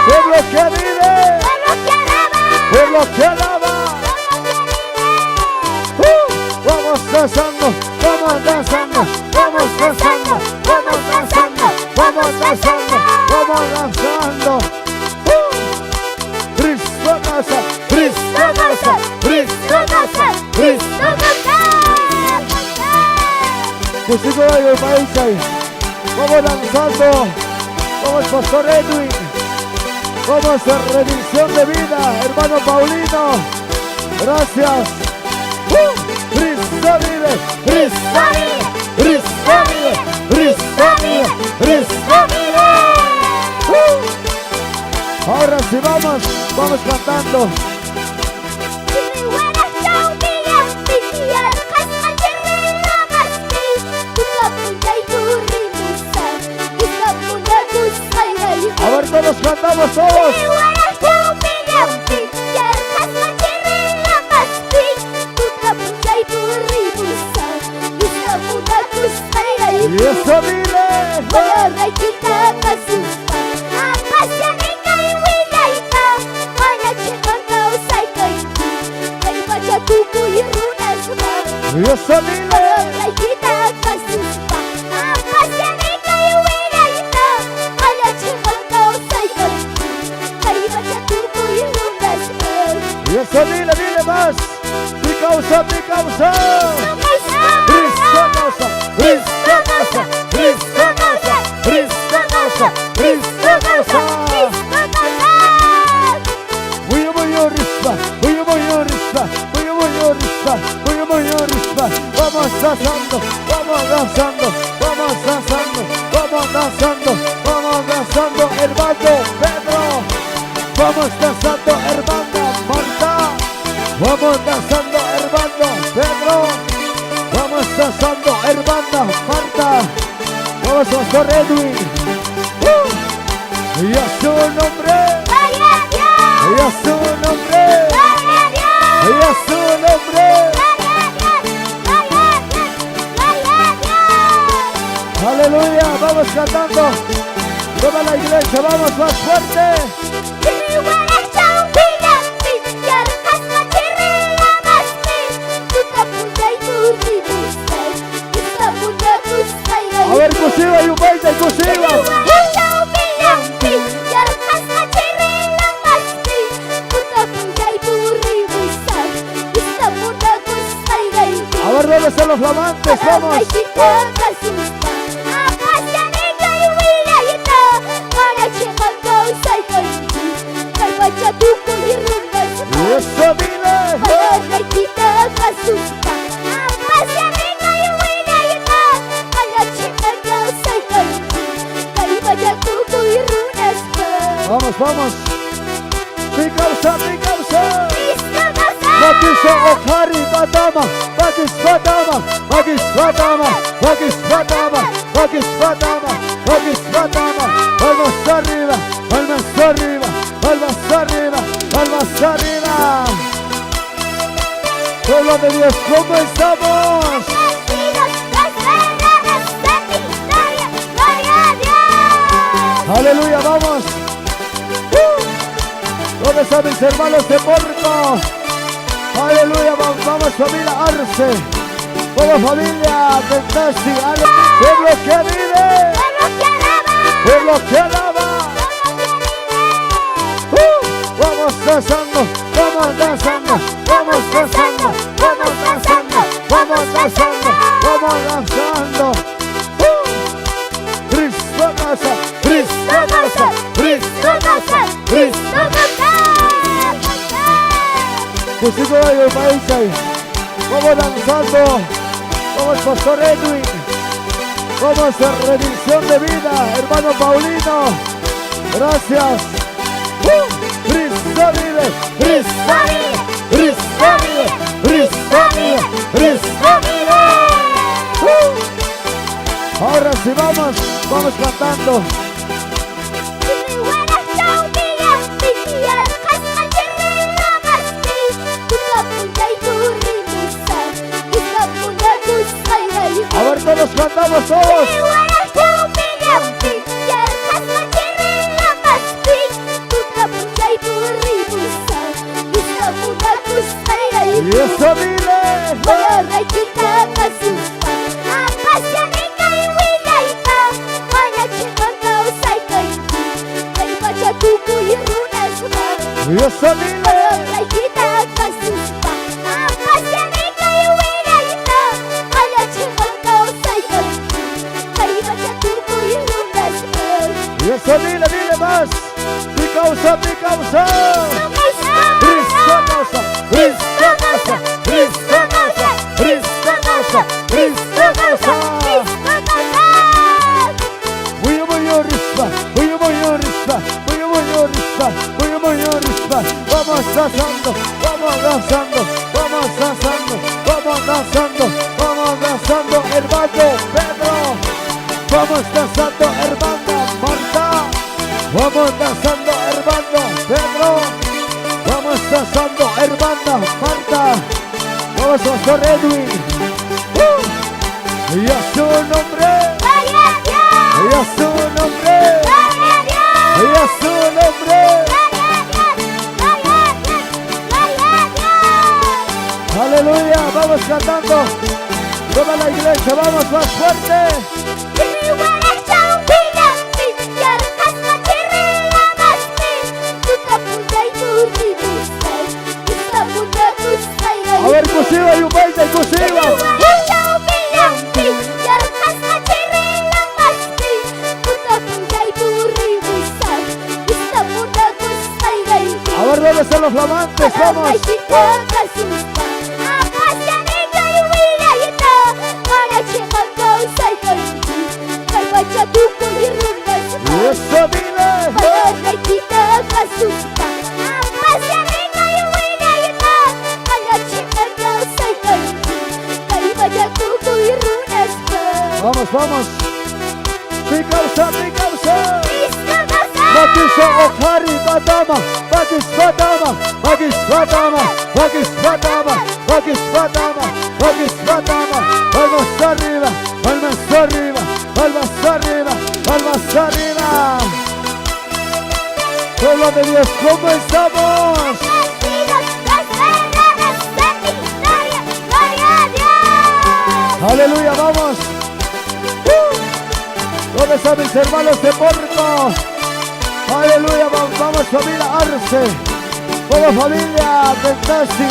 pueblo que vive, pueblo que alaba. Vamos danzando, vamos danzando, vamos danzando, vamos danzando, vamos danzando, vamos danzando. Cristo casa, Cristo casa, Cristo casa, Cristo casa. Músico de el país ahí. Vamos danzando, vamos Pastor Edwin, vamos a Redención de Vida, hermano Paulino. Gracias. Cristo vive, Cristo vive, Cristo vive, Cristo vive, Cristo vive. Ahora sí vamos cantando. A ver, todos cantamos todos. Y eso dile. Y eso dile. Y eso dile más. Mi causa, mi causa. Cristo causa, Cristo causa, Cristo causa, Cristo causa, Cristo causa. Muy rispa, muy rispa, muy rispa. Vamos danzando, vamos danzando, vamos danzando, vamos danzando, vamos danzando, hermano Pedro. Vamos danzando, hermana Marta. Vamos danzando, hermano Pedro. Vamos danzando, hermana Marta. Vamos a Pastor Edwin. Y a su nombre. Y a su nombre. Y a su nombre. Aleluya. Vamos cantando. Toda la iglesia, vamos más fuerte. A ver, Kusiva, y un baile, Kusiva. A ver, ¿dónde están los flamantes? Vamos. Y eso dile. Vamos, vamos. Mi causa, mi causa. Magisha Okari Badama, Magis Badama, Magis Badama, Magis Badama, Magis Badama, Magis Badama. Palmas arriba, palmas arriba, palmas arriba, palmas arriba. Pueblo de Dios, ¿cómo estamos? Aleluya, vamos. ¿Dónde están mis hermanos de Porco? Aleluya, vamos familia Arce. Vamos familia Pentasi. Pueblo que vive. Pueblo que alaba. Vamos danzando, vamos danzando, vamos danzando, vamos danzando, vamos danzando, vamos danzando. Cristo casa, Cristo casa, Cristo casa, Cristo casa. Músico de el país ahí. Vamos danzando, vamos Pastor Edwin, vamos a Redención de Vida, hermano Paulino. Gracias. Cristo vive, Cristo vive, Cristo vive, Cristo vive, Cristo vive. Ahora sí vamos cantando. A ver, todos cantamos todos. Eso dile. Eso dile. Eso dile, dile más. Mi causa, mi causa. Cristo causa, Cristo causa, Cristo causa, Cristo causa, Cristo causa. Muy rispa, muy rispa, muy rispa. Vamos danzando, vamos danzando, vamos danzando, vamos danzando, vamos danzando, hermano Pedro. Vamos danzando, hermano Marta. Vamos danzando, hermano Pedro. Vamos danzando, hermana Marta. Vamos, pastor Edwin. Y a su nombre. Y a su nombre. Y a su nombre. Aleluya. Vamos cantando. Toda la iglesia. Vamos más fuerte. A ver, cursiva y un baile, cursiva. A ver, ¿dónde están los flamantes? Vamos. Eso dile. Vamos, vamos. Mi causa, mi causa. Magis Okari Badama, Magis Badama, Magis Badama, Magis Badama, Magis Badama, Magis Badama. Palmas arriba, palmas arriba, palmas arriba, palmas arriba. Pueblo de Dios, ¿cómo estamos? Aleluya, vamos. ¿Dónde están mis hermanos de Porco? Aleluya, vamos familia Arce. Vamos familia Pentasi.